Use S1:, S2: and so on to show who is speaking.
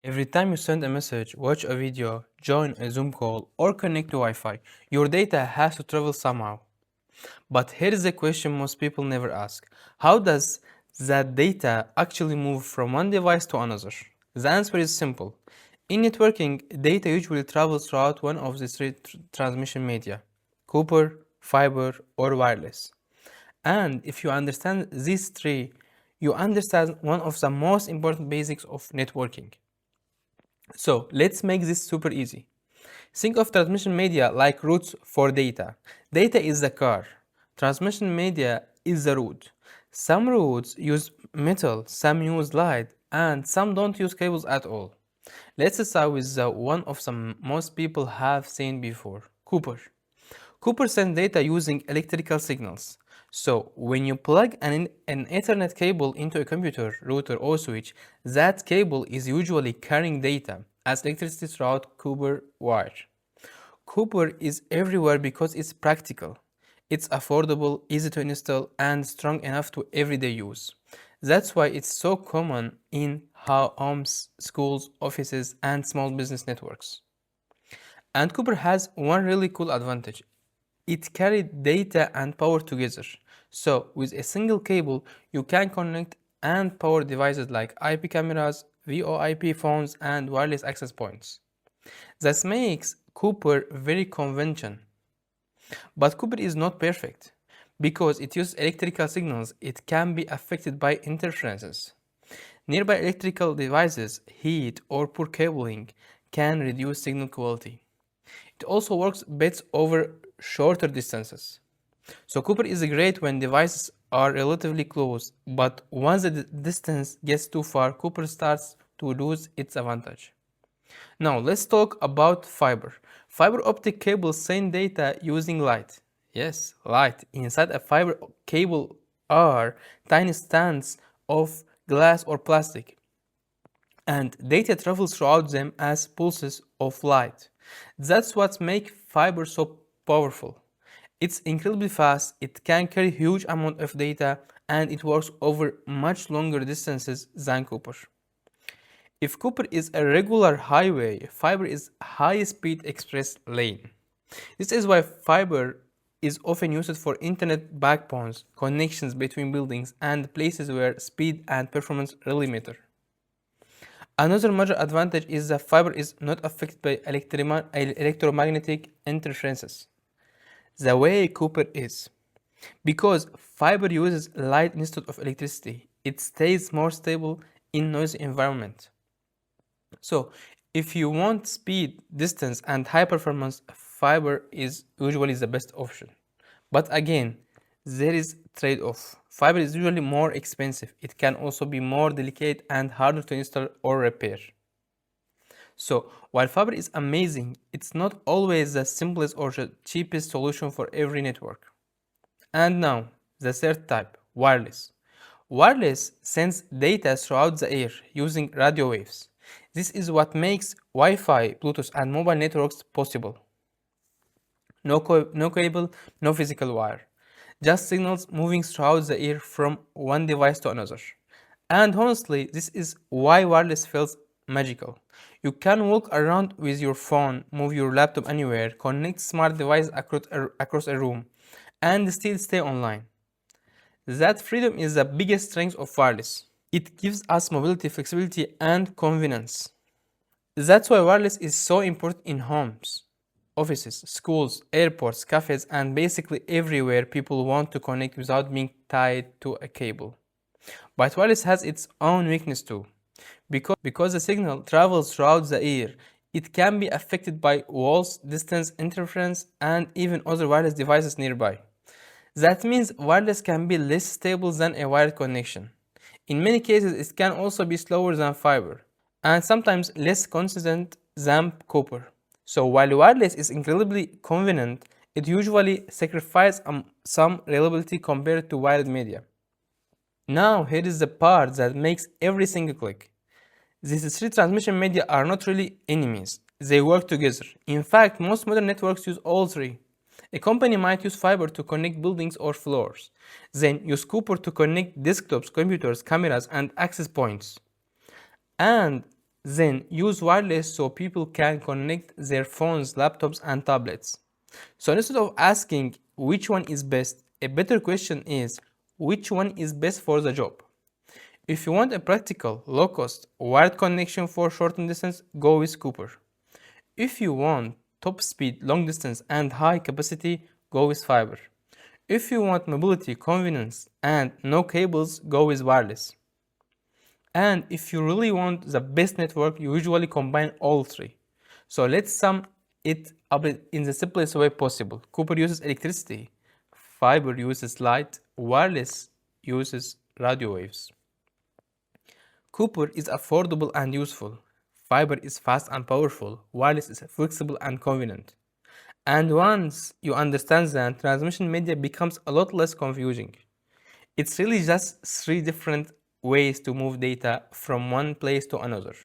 S1: Every time you send a message, watch a video, join a Zoom call, or connect to Wi-Fi, your data has to travel somehow. But here is a question most people never ask. How does that data actually move from one device to another? The answer is simple. In networking, data usually travels throughout one of the three transmission media: copper, fiber, or wireless. And if you understand these three, you understand one of the most important basics of networking. So let's make this super easy. Think of transmission media like routes for data. Data is the car. Transmission media is the route. Some routes use metal, some use light, and some don't use cables at all. Let's start with the one of the most people have seen before, Cooper. Cooper sends data using electrical signals. So when you plug an Ethernet cable into a computer, router or switch, that cable is usually carrying data as electricity throughout Cooper wire. Cooper is everywhere because it's practical. It's affordable, easy to install, and strong enough to everyday use. That's why it's so common in homes, schools, offices, and small business networks. And Cooper has one really cool advantage. It carries data and power together. So with a single cable, you can connect and power devices like IP cameras, VoIP phones, and wireless access points. This makes Cooper very conventional. But Cooper is not perfect. Because it uses electrical signals, it can be affected by interferences. Nearby electrical devices, heat, or poor cabling can reduce signal quality. It also works best over shorter distances. So Cooper is great when devices are relatively close, but once the distance gets too far, Cooper starts to lose its advantage. Now let's talk about fiber. Fiber optic cables send data using light. Yes, light. Inside a fiber cable are tiny strands of glass or plastic, and data travels throughout them as pulses of light. That's what makes fiber so powerful. It's incredibly fast, it can carry huge amount of data, and it works over much longer distances than copper. If copper is a regular highway, fiber is high-speed express lane. This is why fiber is often used for internet backbones, connections between buildings, and places where speed and performance really matter. Another major advantage is that fiber is not affected by electromagnetic interferences the way copper is. Because fiber uses light instead of electricity, it stays more stable in noisy environment. So, if you want speed, distance, and high performance, fiber is usually the best option. But again, there is trade-off. Fiber is usually more expensive. It can also be more delicate and harder to install or repair. So, while fiber is amazing, it's not always the simplest or the cheapest solution for every network. And now, the third type, wireless. Wireless sends data throughout the air using radio waves. This is what makes Wi-Fi, Bluetooth, and mobile networks possible. No cable, no physical wire. Just signals moving throughout the air from one device to another. And honestly, this is why wireless feels magical. You can walk around with your phone, move your laptop anywhere, connect smart devices across a room, and still stay online. That freedom is the biggest strength of wireless. It gives us mobility, flexibility, and convenience. That's why wireless is so important in homes, offices, schools, airports, cafes, and basically everywhere people want to connect without being tied to a cable. But wireless has its own weakness too. Because the signal travels throughout the air, it can be affected by walls, distance, interference, and even other wireless devices nearby. That means wireless can be less stable than a wired connection. In many cases, it can also be slower than fiber, and sometimes less consistent than copper. So while wireless is incredibly convenient, it usually sacrifices some reliability compared to wired media. Now here is the part that makes everything click. These three transmission media are not really enemies, they work together. In fact, most modern networks use all three. A company might use fiber to connect buildings or floors, then use copper to connect desktops, computers, cameras, and access points. And Then use wireless so people can connect their phones, laptops, and tablets. So instead of asking which one is best, a better question is which one is best for the job. If you want a practical, low-cost, wired connection for short distance, go with Cooper. If you want top speed, long distance, and high capacity, go with fiber. If you want mobility, convenience, and no cables, go with wireless. And if you really want the best network, you usually combine all three. So let's sum it up in the simplest way possible. Cooper uses electricity, fiber uses light, wireless uses radio waves. Cooper is affordable and useful. Fiber is fast and powerful. Wireless is flexible and convenient. And once you understand that, transmission media becomes a lot less confusing. It's really just three different ways to move data from one place to another.